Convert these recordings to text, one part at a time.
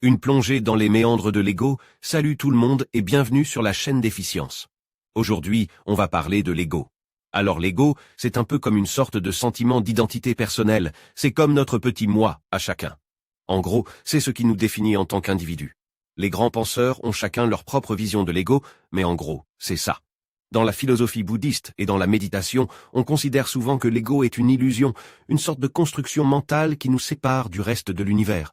Une plongée dans les méandres de l'ego. Salut tout le monde et bienvenue sur la chaîne d'Efficience. Aujourd'hui, on va parler de l'ego. Alors l'ego, c'est un peu comme une sorte de sentiment d'identité personnelle, c'est comme notre petit moi à chacun. En gros, c'est ce qui nous définit en tant qu'individu. Les grands penseurs ont chacun leur propre vision de l'ego, mais en gros, c'est ça. Dans la philosophie bouddhiste et dans la méditation, on considère souvent que l'ego est une illusion, une sorte de construction mentale qui nous sépare du reste de l'univers.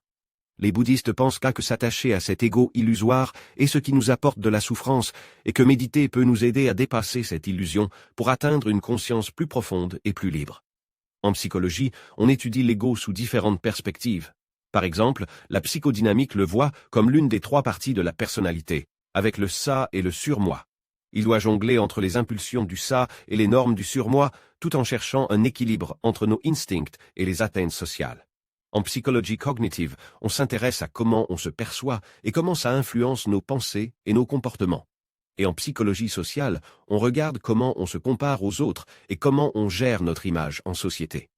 Les bouddhistes pensent que s'attacher à cet ego illusoire est ce qui nous apporte de la souffrance et que méditer peut nous aider à dépasser cette illusion pour atteindre une conscience plus profonde et plus libre. En psychologie, on étudie l'ego sous différentes perspectives. Par exemple, la psychodynamique le voit comme l'une des trois parties de la personnalité, avec le ça et le surmoi. Il doit jongler entre les impulsions du ça et les normes du surmoi, tout en cherchant un équilibre entre nos instincts et les attentes sociales. En psychologie cognitive, on s'intéresse à comment on se perçoit et comment ça influence nos pensées et nos comportements. Et en psychologie sociale, on regarde comment on se compare aux autres et comment on gère notre image en société.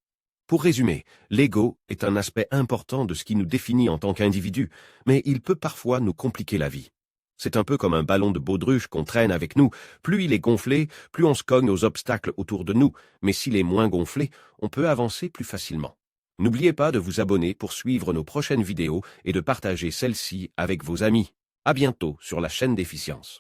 Pour résumer, l'ego est un aspect important de ce qui nous définit en tant qu'individu, mais il peut parfois nous compliquer la vie. C'est un peu comme un ballon de baudruche qu'on traîne avec nous. Plus il est gonflé, plus on se cogne aux obstacles autour de nous, mais s'il est moins gonflé, on peut avancer plus facilement. N'oubliez pas de vous abonner pour suivre nos prochaines vidéos et de partager celles-ci avec vos amis. À bientôt sur la chaîne d'Efficience.